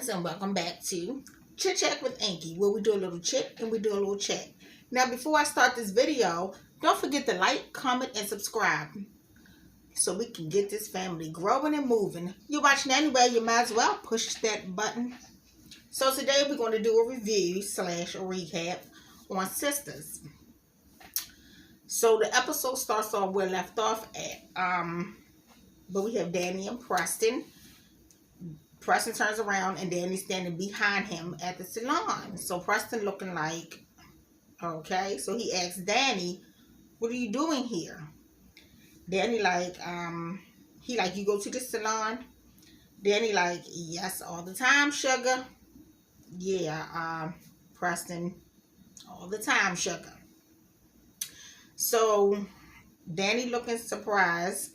friends, and welcome back to Chit Chat with Inky, where we do a little chit and we do a little chat. Now, before I start this video, don't forget to like, comment, and subscribe so we can get this family growing and moving. You're watching anyway, you might as well push that button. So today we're going to do a review / a recap on Sistas. So the episode starts off where we left off at, but we have Danny and Preston. Preston turns around and Danny's standing behind him at the salon. So Preston looking like, okay. So he asks Danny, what are you doing here? Danny like, you go to the salon? Danny like, yes, all the time, sugar. Yeah, Preston, all the time, sugar. So Danny looking surprised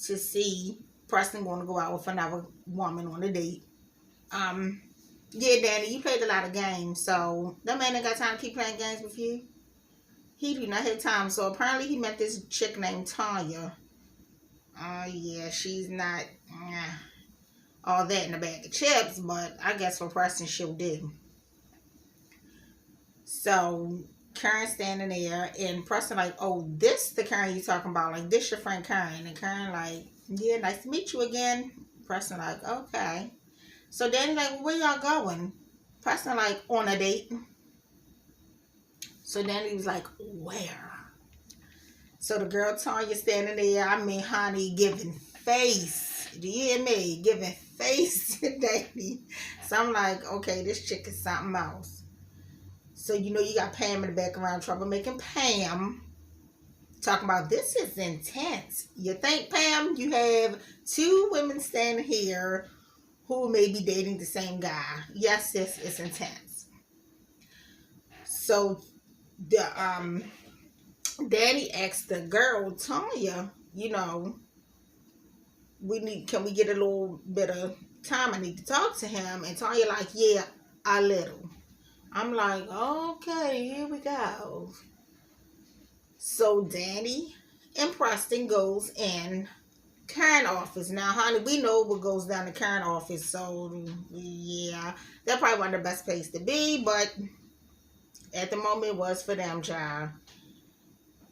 to see Preston going to go out with another woman on a date. Yeah, Danny, you played a lot of games, so that man ain't got time to keep playing games with you. He do not have time. So apparently he met this chick named Tanya. Yeah, she's not all that in a bag of chips, but I guess for Preston she'll do. So Karen standing there, and Preston like, oh, this the Karen you talking about? Like, this your friend Karen? And Karen like, yeah, nice to meet you again. Preston like, okay. So Danny like, well, where y'all going? Preston like, on a date. So Danny was like, where? So the girl Tanya standing there, I mean, honey, giving face. Do you hear me? Giving face to Danny. So I'm like, okay, this chick is something else. So you know you got Pam in the background, troublemaking Pam. Talking about, this is intense. You think, Pam, you have two women standing here who may be dating the same guy. Yes, this is intense. So the Danny asked the girl, Tanya, you know, can we get a little bit of time? I need to talk to him. And Tanya like, yeah, a little. I'm like, okay, here we go. So Danny and Preston goes in Karen office. Now, honey, we know what goes down in Karen office. So, yeah, that probably wasn't the best place to be. But at the moment, it was for them, child.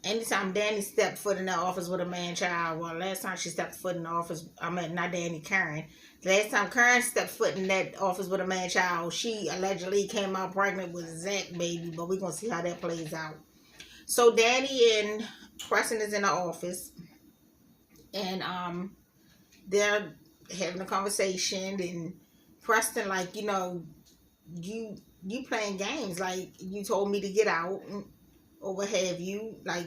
Anytime Danny stepped foot in that office with a man, child. Well, last time she stepped foot in the office, I mean, not Danny, Karen. Last time Karen stepped foot in that office with a man, child, she allegedly came out pregnant with Zach, baby. But we're going to see how that plays out. So Danny and Preston is in the office, and they're having a conversation, and Preston like, you know, you playing games, like you told me to get out or what have you, like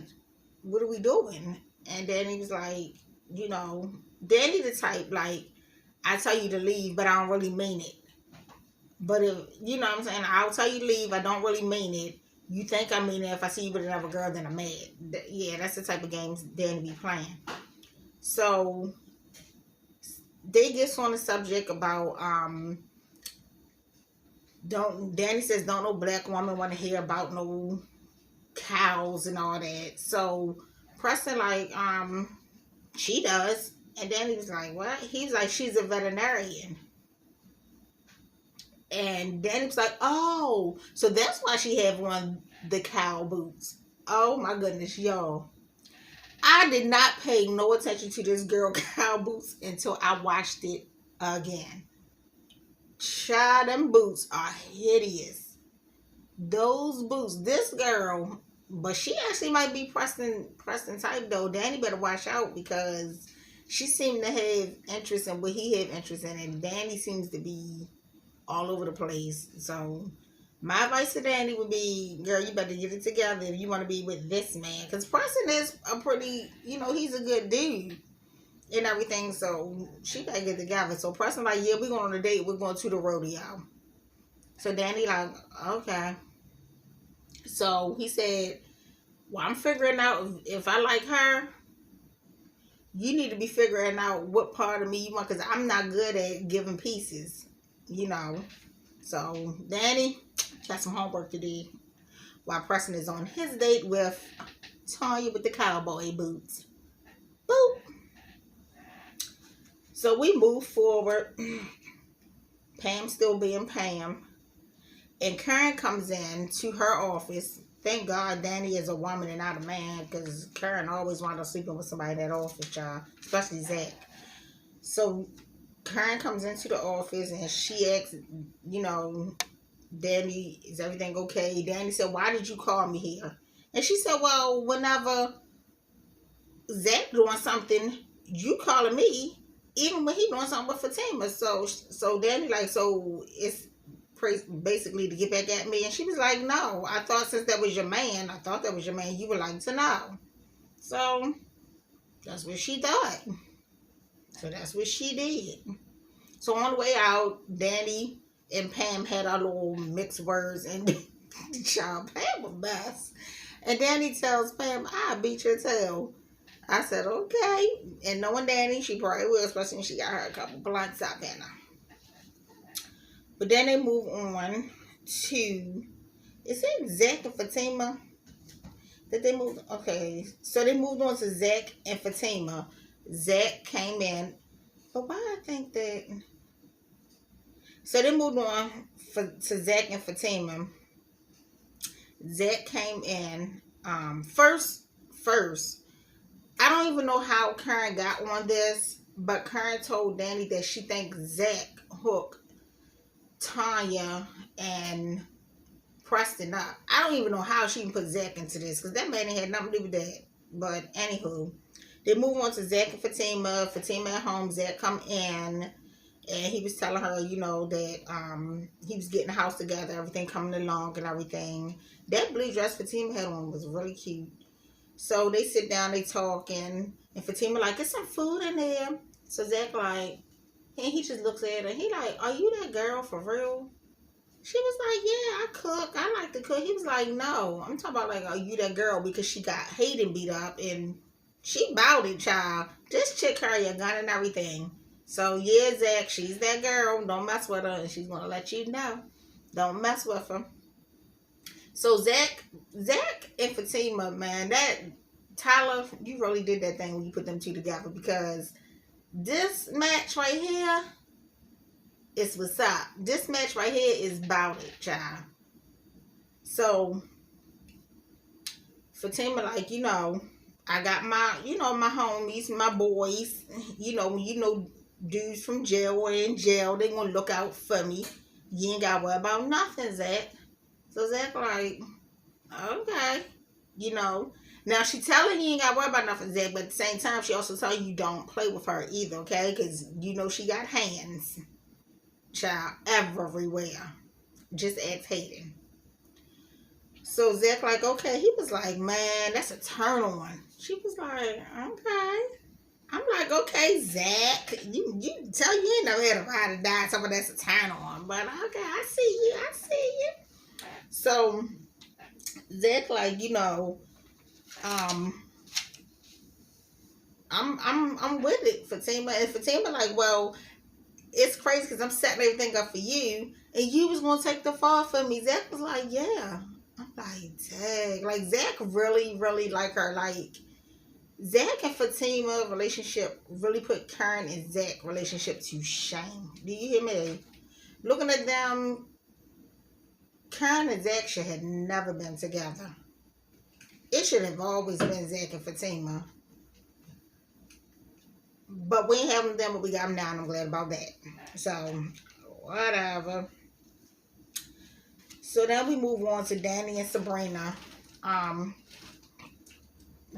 what are we doing? And Danny was like, you know, Danny the type like, I tell you to leave, but I don't really mean it. But if, you know what I'm saying, I'll tell you to leave, I don't really mean it. You think I mean it. If I see you with another girl, then I'm mad. Yeah, that's the type of games Danny be playing. So they get on the subject about Danny says don't no black woman want to hear about no cows and all that. So Preston like, she does. And Danny was like, what? He was like, she's a veterinarian. And Danny was like, oh, so that's why she had on the cow boots. Oh my goodness, y'all. I did not pay no attention to this girl cow boots until I watched it again. Child, them boots are hideous. Those boots, this girl, but she actually might be Preston type though. Danny better watch out because she seemed to have interest in what he had interest in, and Danny seems to be all over the place. So my advice to Danny would be, girl, you better get it together if you want to be with this man. Because Preston is a pretty, you know, he's a good dude and everything. So she better get together. So Preston like, yeah, we're going on a date. We're going to the rodeo. So Danny like, okay. So he said, well, I'm figuring out if I like her. You need to be figuring out what part of me you want, because I'm not good at giving pieces. You know, so Danny got some homework to do while Preston is on his date with Tanya with the cowboy boots. Boop. So we move forward. Pam still being Pam. And Karen comes in to her office. Thank God Danny is a woman and not a man, because Karen always wound up sleeping with somebody in that office, y'all. Especially Zach. So Karen comes into the office and she asks, Danny, is everything okay? Danny said, why did you call me here? And she said, well, whenever Zach doing something, you calling me, even when he doing something with Fatima. So Danny like, so it's basically to get back at me. And she was like, no, I thought since that was your man, you would like to know. So that's what she thought. So that's what she did. So on the way out, Danny and Pam had our little mixed words, and child, Pam was best. And Danny tells Pam, I beat your tail. I said, okay. And knowing Danny, she probably will, especially when she got her a couple blunts up in her. But then they move on to, is it Zach and Fatima? Did they move? Okay. So they moved on to Zach and Fatima. Zach came in. But why I think that... So they moved on to Zach and Fatima. Zach came in. First, I don't even know how Karen got on this, but Karen told Danny that she thinks Zach hooked Tanya and Preston up. I don't even know how she can put Zach into this, because that man ain't had nothing to do with that. But anywho, they move on to Zach and Fatima. Fatima at home. Zach come in, and he was telling her, that he was getting the house together, everything coming along and everything. That blue dress Fatima had on was really cute. So they sit down, they talking, and Fatima like, there's some food in there. So Zach like, and he just looks at her, he like, are you that girl for real? She was like, yeah, I cook. I like to cook. He was like, no. I'm talking about like, are you that girl? Because she got Hayden beat up, and she bowed it, child. This chick carry a gun and everything. So yeah, Zach, she's that girl. Don't mess with her, and she's gonna let you know. Don't mess with her. So Zach and Fatima, man, that Tyler, you really did that thing when you put them two together, because this match right here is what's up. This match right here is about it, child. So Fatima like, I got my, my homies, my boys, dudes from jail or in jail, they gonna look out for me. You ain't gotta worry about nothing, Zach. So Zach like, okay, Now she telling you ain't gotta worry about nothing, Zach, but at the same time she also telling you don't play with her either, okay? Because she got hands, child, everywhere. Just ask Hayden. So Zach like, okay. He was like, man, that's a turn on. She was like, okay. I'm like, okay, Zach, you tell you ain't never had a ride or die, someone that's a turn on, but okay, I see you. So Zach like, I'm with it, Fatima. And Fatima like, well, it's crazy because I'm setting everything up for you, and you was gonna take the fall for me. Zach was like, yeah. I'm like, dang. Like, Zach really, really like her. Like, Zach and Fatima relationship really put Karen and Zach relationship to shame. Do you hear me? Looking at them, Karen and Zach should have never been together. It should have always been Zach and Fatima. But we ain't have them then, but we got them now, and I'm glad about that. So, whatever. So then we move on to Danny and Sabrina.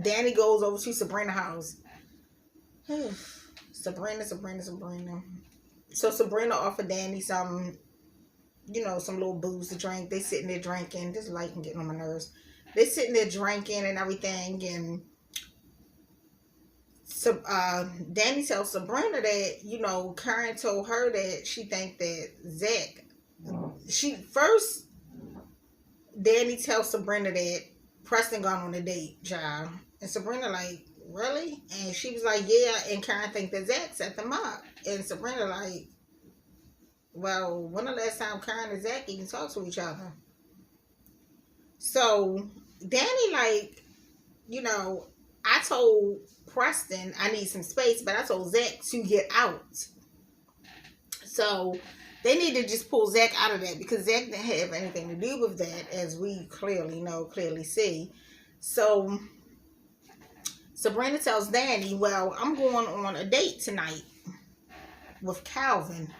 Danny goes over to Sabrina's house. Sabrina. So Sabrina offered Danny some, some little booze to drink. They sitting there drinking. This light can get on my nerves. They sitting there drinking and everything, and so Danny tells Sabrina that, Karen told her that she think that Zach, Danny tells Sabrina that Preston gone on a date, child. And Sabrina like, really? And she was like, yeah. And Karen think that Zach set them up. And Sabrina like, well, when the last time Karen and Zach even talked to each other? So Danny like, I told Preston I need some space, but I told Zach to get out. So They need to just pull Zach out of that because Zach didn't have anything to do with that, as we clearly know, clearly see. So Sabrina tells Danny, well, I'm going on a date tonight with Calvin.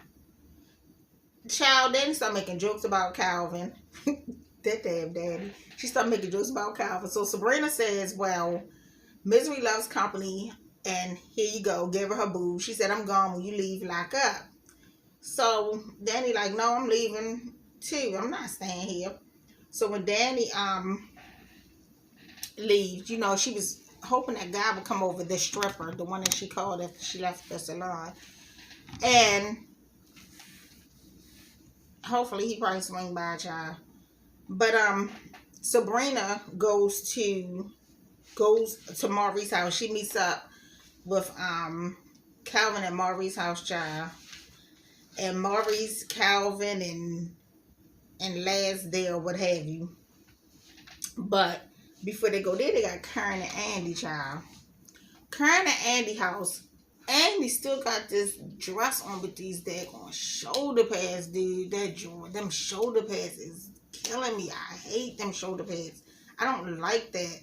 Child, Danny started making jokes about Calvin. That damn daddy. She started making jokes about Calvin. So Sabrina says, well, misery loves company, and here you go. Give her boo. She said, I'm gone. When you leave, lock up. So Danny like, no, I'm leaving too. I'm not staying here. So when Danny leaves, you know, she was hoping that guy would come over, the stripper, the one that she called after she left the salon. And hopefully he probably swing by, child. But Sabrina goes to Maurie's house. She meets up with Calvin at Maurie's house, child. And Maurice, Calvin, and Laz there, what have you. But before they go there, they got Karen and Andy, child. Karen and Andy house. Andy still got this dress on with these daggone shoulder pads, dude. Them shoulder pads is killing me. I hate them shoulder pads. I don't like that.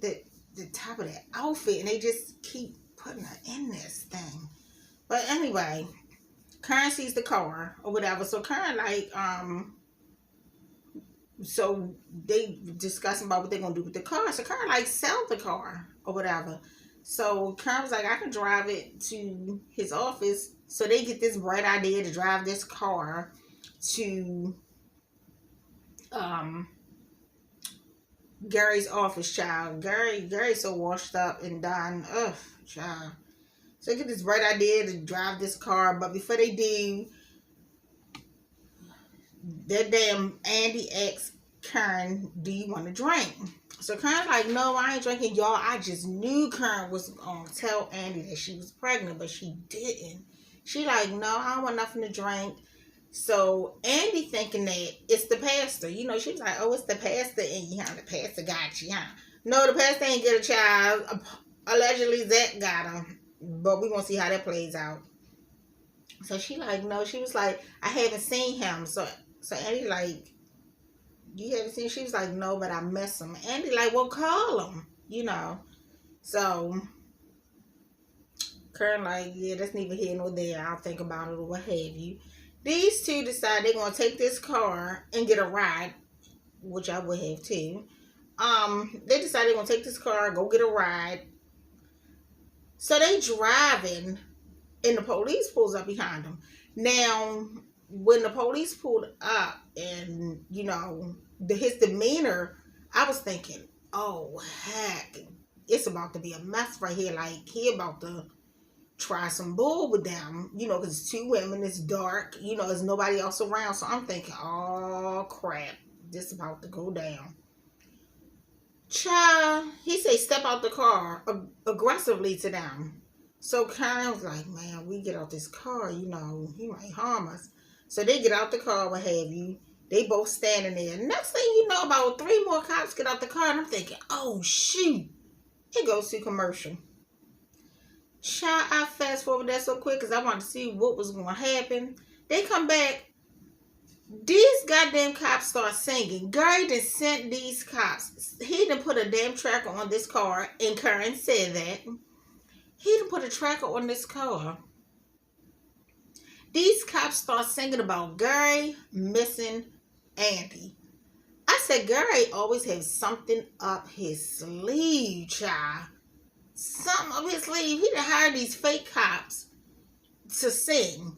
The top of that outfit, and they just keep putting her in this thing. But anyway, Karen sees the car or whatever. So Karen like so they discussing about what they're gonna do with the car. So Karen like sell the car or whatever. So Karen was like, I can drive it to his office. So they get this bright idea to drive this car to Gary's office, child. Gary's so washed up and done. Ugh, child. So they get this bright idea to drive this car, but before they do, that damn Andy asks Karen, do you want to drink? So Karen's like, no, I ain't drinking, y'all. I just knew Karen was going to tell Andy that she was pregnant, but she didn't. She like, no, I don't want nothing to drink. So Andy thinking that it's the pastor. You know, she was like, oh, it's the pastor, and the pastor got you, huh? No, the pastor ain't get a child. Allegedly, Zach got him. But we're going to see how that plays out. So she like, no, she was like, I haven't seen him. So Andy like, you haven't seen him? She was like, no, but I miss him. Andy like, well, call him, you know. So Karen like, yeah, that's neither here nor there. I'll think about it or what have you. These two decide they're going to take this car and get a ride, which I would have too. They decide they're going to take this car, go get a ride. So they driving, and the police pulls up behind them. Now, when the police pulled up, and you know his demeanor, I was thinking, oh heck, it's about to be a mess right here. Like he about to try some bull with them, you know, because it's two women, it's dark, you know, there's nobody else around. So I'm thinking, oh crap, this about to go down. Child, he say step out the car aggressively to them. So Karen was like, man, we get out this car, you know, he might harm us. So they get out the car, what have you. They both standing there. Next thing you know, about 3 more cops get out the car, and I'm thinking, oh shoot, it goes to commercial. Child, I fast forward that so quick because I wanted to see what was going to happen. They come back. These goddamn cops start singing. Gary done sent these cops. He done put a damn tracker on this car, and Karen said that. He done put a tracker on this car. These cops start singing about Gary missing Andy. I said, Gary always has something up his sleeve, child. Something up his sleeve. He done hired these fake cops to sing.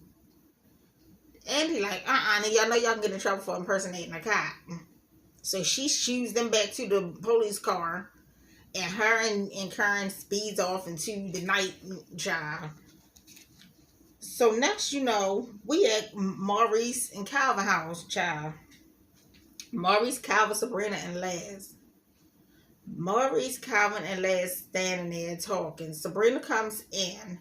Andy like, y'all know y'all can get in trouble for impersonating a cop. So she shoos them back to the police car, and her and Karen speeds off into the night, child. So next, you know, we at Maurice and Calvin house, child. Maurice, Calvin, Sabrina, and Laz. Maurice, Calvin, and Laz standing there talking. Sabrina comes in.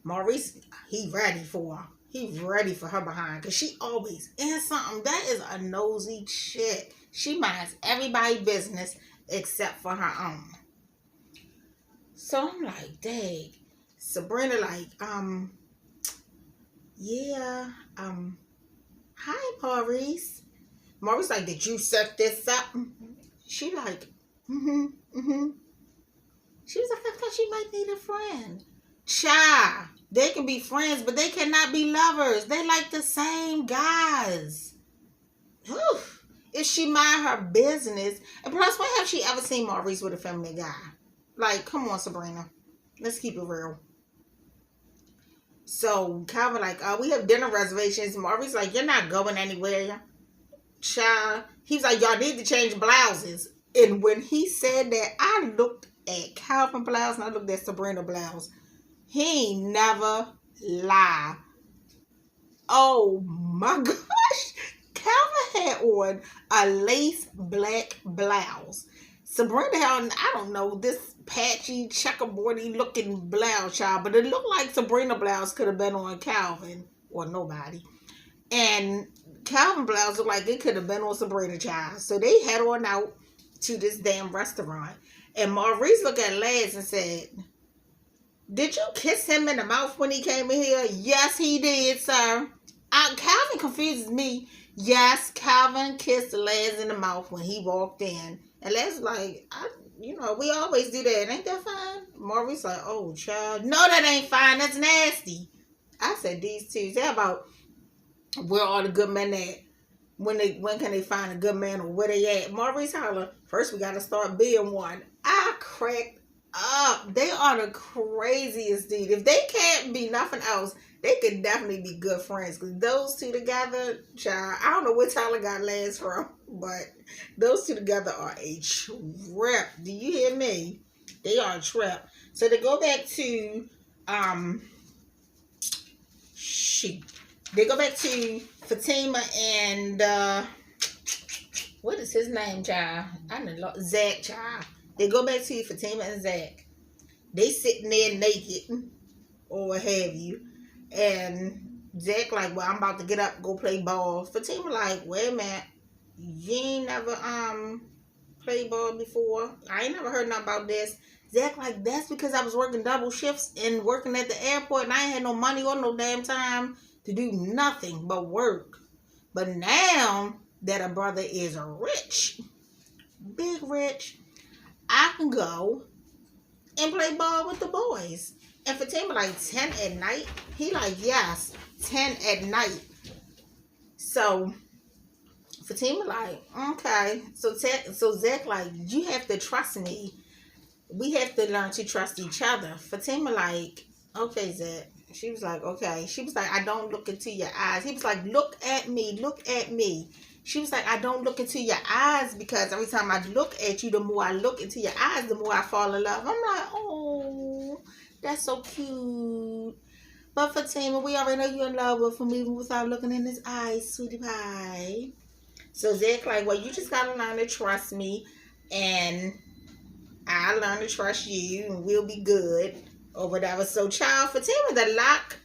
Maurice, he ready for her. He ready for her behind, because she always in something. That is a nosy shit. She minds everybody's business except for her own. So I'm like, dang. Sabrina like, yeah, hi, Maurice. Maurice like, did you set this up? She like, mm-hmm. She was like, I thought she might need a friend. Cha, they can be friends, but they cannot be lovers. They like the same guys. Whew. If she mind her business, and plus, when have she ever seen Maurice with a feminine guy? Like, come on, Sabrina. Let's keep it real. So Calvin like, oh, we have dinner reservations. Maurice like, you're not going anywhere. Child. He's like, y'all need to change blouses. And when he said that, I looked at Calvin blouse and I looked at Sabrina blouse. He ain't never lie. Oh my gosh. Calvin had on a lace black blouse. Sabrina had, I don't know, this patchy, checkerboardy looking blouse, child. But it looked like Sabrina blouse could have been on Calvin or nobody. And Calvin blouse looked like it could have been on Sabrina, child. So they head on out to this damn restaurant. And Maurice looked at Laz and said, did you kiss him in the mouth when he came in here? Yes, he did, sir. Calvin confuses me. Yes, Calvin kissed Laz in the mouth when he walked in. And Laz like, we always do that. Ain't that fine? Maurice like, oh, child. No, that ain't fine. That's nasty. I said, these two. They're about where are the good men at? When can they find a good man or where they at? Maurice holler, first we got to start being one. I cracked up. They are the craziest, dude. If they can't be nothing else, they could definitely be good friends. Because those two together, child, I don't know where Tyler got Lance from, but those two together are a trip. Do you hear me? They are a trip. So to go back to, they go back to Fatima and, what is his name, child? I don't know, Zach, child. They go back to Fatima and Zach. They sitting there naked or what have you. And Zach like, well, I'm about to get up, go play ball. Fatima like, wait a minute. You ain't never played ball before. I ain't never heard nothing about this. Zach like, that's because I was working double shifts and working at the airport and I ain't had no money or no damn time to do nothing but work. But now that a brother is rich, big rich, I can go and play ball with the boys. And Fatima like 10 at night. He like, yes, 10 at night. So Fatima like, okay. So Zach like, you have to trust me. We have to learn to trust each other. Fatima like, okay, Zach. She was like, okay. She was like, I don't look into your eyes. He was like, look at me. Look at me. She was like, I don't look into your eyes because every time I look at you, the more I look into your eyes, the more I fall in love. I'm like, oh, that's so cute. But Fatima, we already know you're in love with him even without looking in his eyes, sweetie pie. So Zach like, well, you just got to learn to trust me and I learn to trust you and we'll be good or whatever. So child, Fatima to lock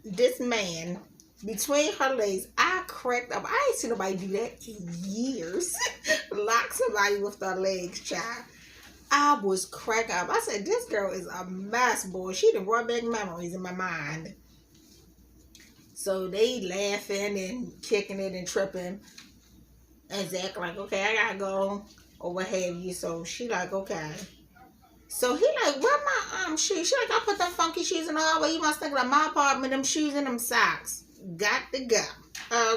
this man between her legs. I cracked up. I ain't seen nobody do that in years. Lock somebody with their legs, child. I was cracked up. I said, this girl is a mess, boy. She done brought back memories in my mind. So they laughing and kicking it and tripping. And Zach like, okay, I gotta go or what have you. So she like, okay. So he like, where my shoes? She like, I put them funky shoes in the hallway. You must think like my apartment, them shoes and them socks. Got to go.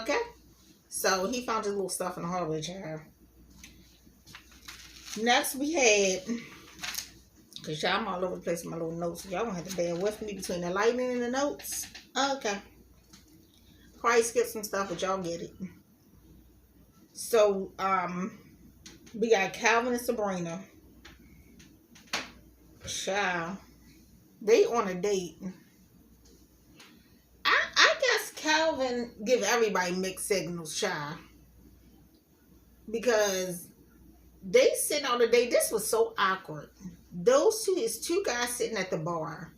Okay. So he found his little stuff in the hallway, child. Next we had, because y'all I'm all over the place with my little notes. So y'all gonna have to bear with me between the lightning and the notes. Okay. Probably skip some stuff, but y'all get it. So, we got Calvin and Sabrina. Child. They on a date. I guess Calvin give everybody mixed signals, child. Because they sitting on a date. This was so awkward. Those two is two guys sitting at the bar.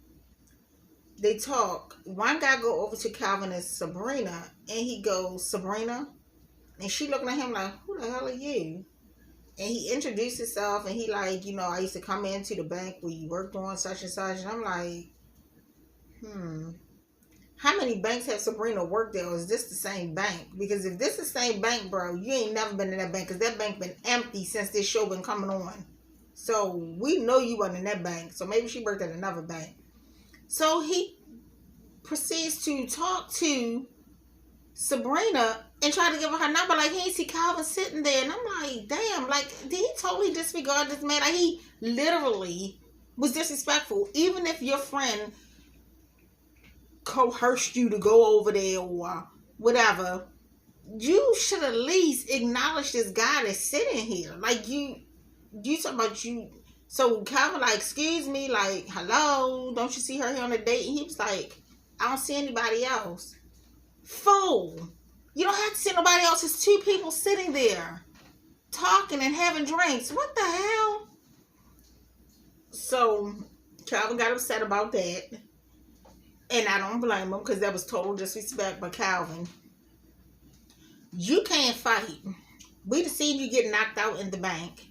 They talk. One guy go over to Calvin and Sabrina, and he goes, Sabrina, and she looking at him like, who the hell are you? And he introduced himself, and he like, I used to come into the bank where you worked on such and such, and I'm like, how many banks have Sabrina worked at, or is this the same bank? Because if this is the same bank, bro, you ain't never been in that bank, because that bank been empty since this show been coming on. So we know you wasn't in that bank. So maybe she worked at another bank. So he proceeds to talk to Sabrina and try to give her her number. Like, he ain't see Calvin sitting there. And I'm like, damn, like, did he totally disregard this man? Like, he literally was disrespectful. Even if your friend coerced you to go over there or whatever, you should at least acknowledge this guy that's sitting here. Like, you talking about you. So Calvin, like, excuse me, like, hello, don't you see her here on a date? And he was like, I don't see anybody else. Fool. You don't have to see nobody else. It's two people sitting there talking and having drinks. What the hell? So Calvin got upset about that. And I don't blame him, because that was total disrespect by Calvin. You can't fight. We done seen you get knocked out in the bank.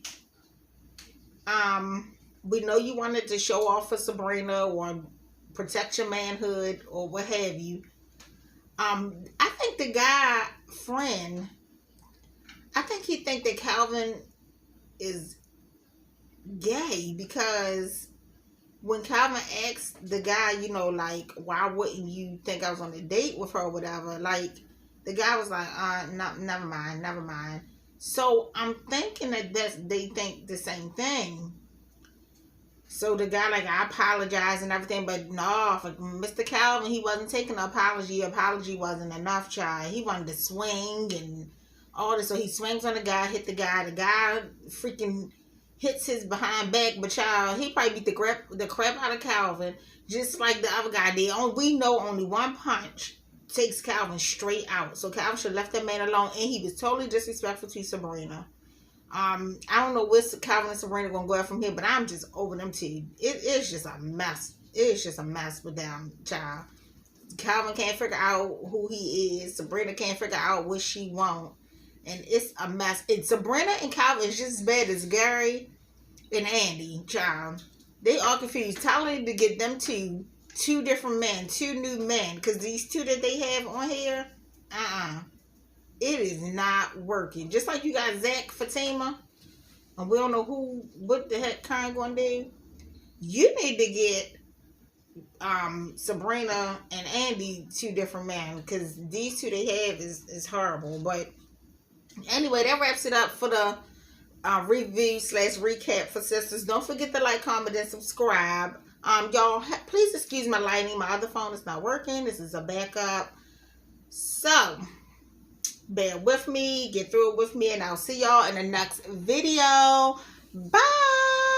We know you wanted to show off for Sabrina or protect your manhood or what have you. I think the guy friend, I think he think that Calvin is gay, because when Calvin asked the guy, you know, like, why wouldn't you think I was on a date with her or whatever, like, the guy was like, no, never mind. So I'm thinking that they think the same thing. So the guy, like, I apologize and everything, but no, for Mr. Calvin, he wasn't taking an apology. Apology wasn't enough, child. He wanted to swing and all this. So he swings on the guy, hit the guy. The guy freaking hits his behind back, but child, he probably beat the crap out of Calvin, just like the other guy did. We know only one punch takes Calvin straight out. So Calvin should have left that man alone, and he was totally disrespectful to Sabrina. I don't know where Calvin and Sabrina gonna go out from here, but I'm just over them two. It is just a mess. It's just a mess with them, child. Calvin can't figure out who he is. Sabrina can't figure out what she wants. And it's a mess. Sabrina and Calvin is just as bad as Gary and Andy, child. They all confused. Tell her to get them two different men, two new men. Because these two that they have on here, it is not working. Just like you got Zach, Fatima, and we don't know what the heck Karen gonna do. You need to get Sabrina and Andy two different men, because these two they have is horrible. But anyway, that wraps it up for the review/recap for Sistas. Don't forget to like, comment, and subscribe. Y'all, please excuse my lighting. My other phone is not working. This is a backup. So bear with me, get through it with me, and I'll see y'all in the next video. Bye.